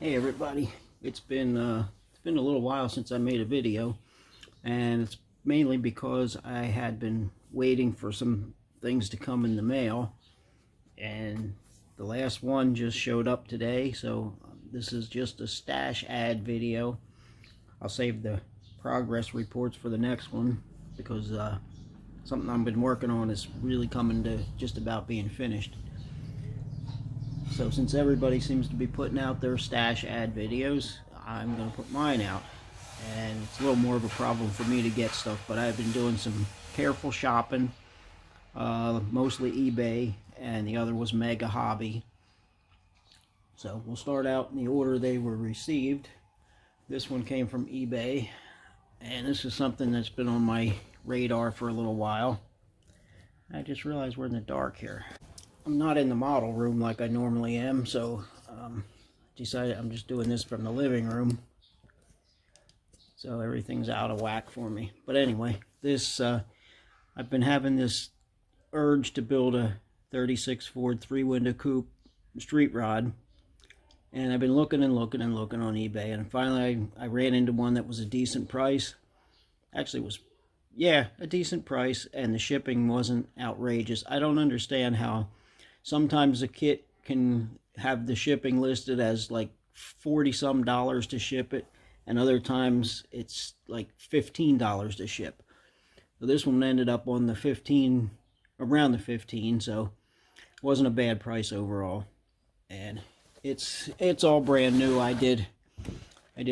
Hey everybody, it's been a little while since I made a video, and it's mainly because I had been waiting for some things to come in the mail, and the last one just showed up today. So this is just a stash ad video. I'll save the progress reports for the next one because something I've been working on is really coming to just about being finished. So since everybody seems to be putting out their stash ad videos, I'm going to put mine out. And it's a little more of a problem for me to get stuff, but I've been doing some careful shopping, mostly eBay, and the other was Mega Hobby. So we'll start out in the order they were received. This one came from eBay, and this is something that's been on my radar for a little while. I just realized we're in the dark here. I'm not in the model room like I normally am, so decided I'm just doing this from the living room, so everything's out of whack for me. But anyway, this I've been having this urge to build a 36 Ford 3-window coupe street rod, and I've been looking on eBay, and finally I ran into one that was a decent price. Actually, it was, yeah, a decent price, and the shipping wasn't outrageous. I don't understand how sometimes a kit can have the shipping listed as like $40-some to ship it, and other times it's like $15 to ship. So this one ended up on the 15, around the 15, so it wasn't a bad price overall. And it's all brand new. I did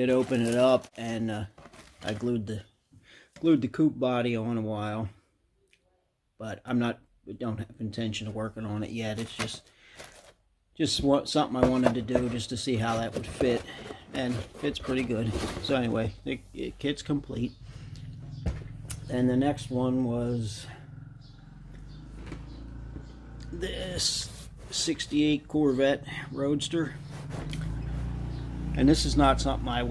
open it up, and I glued the coupe body on a while, but don't have intention of working on it yet. It's just something I wanted to do just to see how that would fit, and fits pretty good. So anyway, the kit's complete. And the next one was this 68 Corvette Roadster, and this is not something I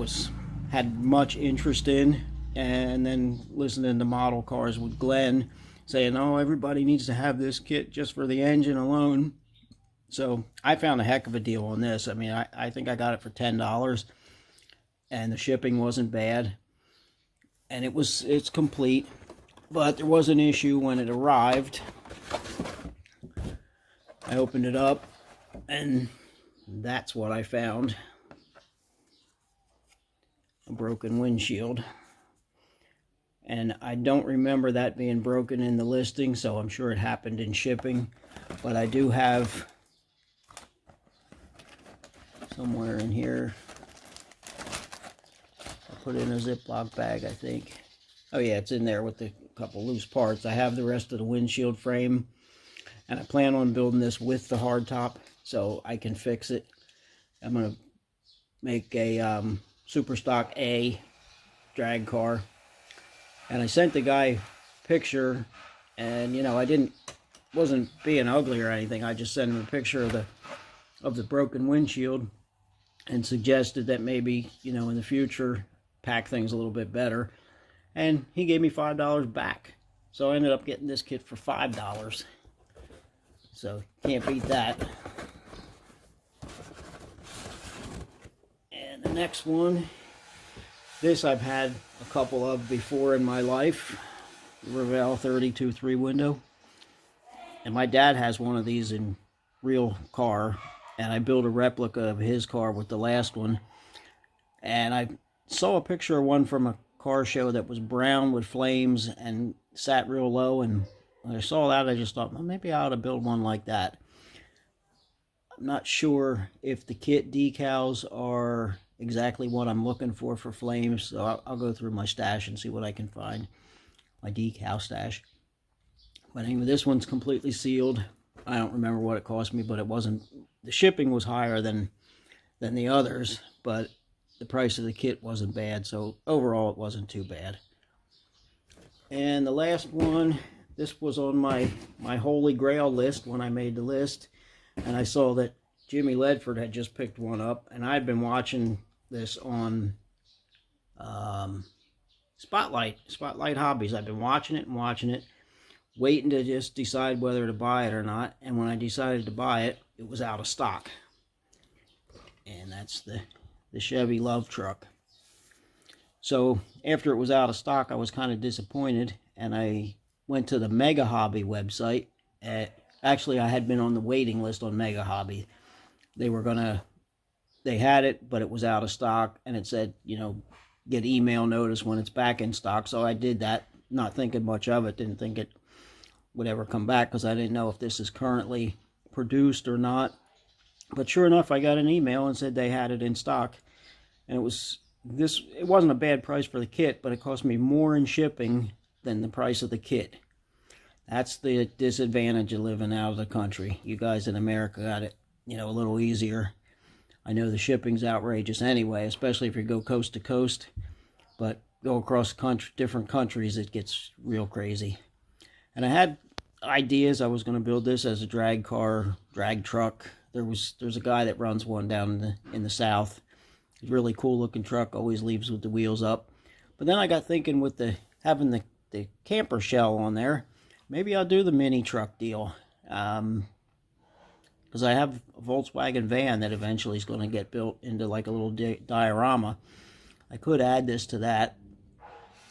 had much interest in, and then listening to model cars with Glenn saying, oh, everybody needs to have this kit just for the engine alone. So I found a heck of a deal on this. I mean, I think I got it for $10, and the shipping wasn't bad, and it's complete. But there was an issue when it arrived. I opened it up, and that's what I found: a broken windshield. And I don't remember that being broken in the listing, so I'm sure it happened in shipping. But I do have somewhere in here, I put in a Ziploc bag, I think. Oh yeah, it's in there with a couple loose parts. I have the rest of the windshield frame, and I plan on building this with the hardtop so I can fix it. I'm going to make a Super Stock A drag car. And I sent the guy a picture, and you know, wasn't being ugly or anything. I just sent him a picture of the broken windshield, and suggested that maybe, you know, in the future pack things a little bit better. And he gave me $5 back. So I ended up getting this kit for $5. So can't beat that. And the next one, this I've had a couple of before in my life. Revell 32 3-window. And my dad has one of these in real car, and I built a replica of his car with the last one. And I saw a picture of one from a car show that was brown with flames and sat real low, and when I saw that, I just thought, well, maybe I ought to build one like that. I'm not sure if the kit decals are exactly what I'm looking for flames, so I'll go through my stash and see what I can find, my decal stash. But anyway, this one's completely sealed. I don't remember what it cost me, but it wasn't, the shipping was higher than the others, but the price of the kit wasn't bad, so overall it wasn't too bad. And the last one, this was on my holy grail list when I made the list, and I saw that Jimmy Ledford had just picked one up, and I'd been watching this on Spotlight Hobbies. I've been watching it, waiting to just decide whether to buy it or not. And when I decided to buy it, it was out of stock. And that's the the Chevy Love truck. So after it was out of stock, I was kind of disappointed, and I went to the Mega Hobby website. Actually, I had been on the waiting list on Mega Hobby. They had it, but it was out of stock, and it said, get email notice when it's back in stock. So I did that, not thinking much of it. Didn't think it would ever come back because I didn't know if this is currently produced or not. But sure enough, I got an email and said they had it in stock, and it wasn't a bad price for the kit, but it cost me more in shipping than the price of the kit. That's the disadvantage of living out of the country. You guys in America got it, a little easier. I know the shipping's outrageous anyway, especially if you go coast to coast, but go across different countries, it gets real crazy. And I had ideas. I was going to build this as a drag truck. There's a guy that runs one down in the south. Really cool looking truck, always leaves with the wheels up. But then I got thinking with having the camper shell on there, maybe I'll do the mini truck deal. Because I have a Volkswagen van that eventually is going to get built into like a little diorama. I could add this to that.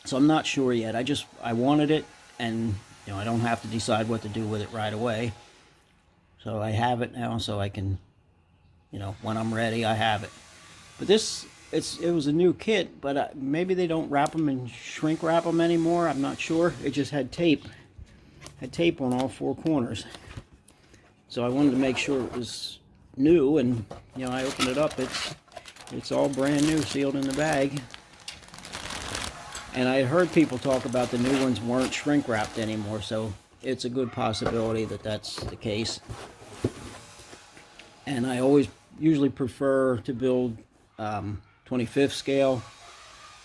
So I'm not sure yet. I wanted it, and I don't have to decide what to do with it right away. So I have it now, so I can, when I'm ready, I have it. But it was a new kit, but maybe they don't wrap them and shrink wrap them anymore. I'm not sure. It just had tape. Had tape on all four corners. So I wanted to make sure it was new, and I opened it up. It's all brand new, sealed in the bag. And I heard people talk about the new ones weren't shrink wrapped anymore, so it's a good possibility that that's the case. And I usually prefer to build 25th scale,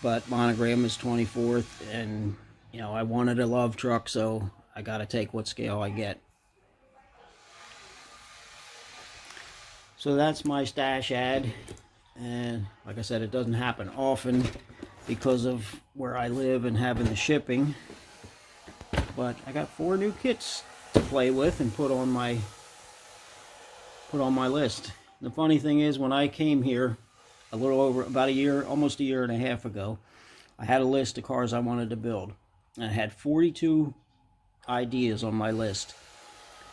but monogram is 24th, and I wanted a Love truck, so I got to take what scale I get. So that's my stash ad, and like I said, it doesn't happen often because of where I live and having the shipping, but I got 4 new kits to play with and put on my list. The funny thing is, when I came here almost a year and a half ago, I had a list of cars I wanted to build, and I had 42 ideas on my list.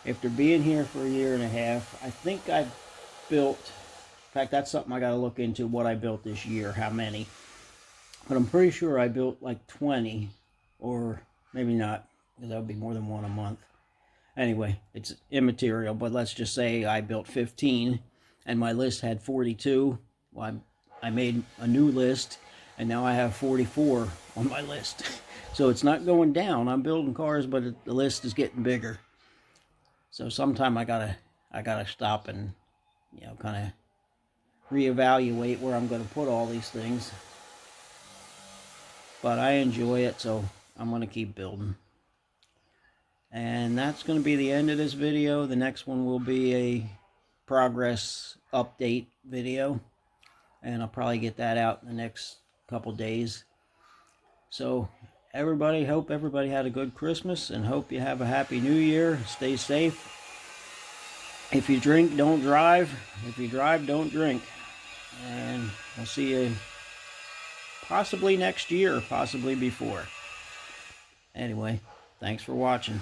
After being here for a year and a half, I think I've built, in fact, that's something I got to look into, what I built this year, how many. But I'm pretty sure I built like 20, or maybe not, because that would be more than one a month. Anyway, it's immaterial, but let's just say I built 15, and my list had 42. Well, I made a new list, and now I have 44 on my list. So it's not going down. I'm building cars, but the list is getting bigger. So sometime I gotta stop and kind of reevaluate where I'm going to put all these things. But I enjoy it, so I'm going to keep building. And that's going to be the end of this video. The next one will be a progress update video, and I'll probably get that out in the next couple days. So hope everybody had a good Christmas, and hope you have a happy new year. Stay safe. If you drink, don't drive. If you drive, don't drink. And we'll see you possibly next year, possibly before. Anyway, thanks for watching.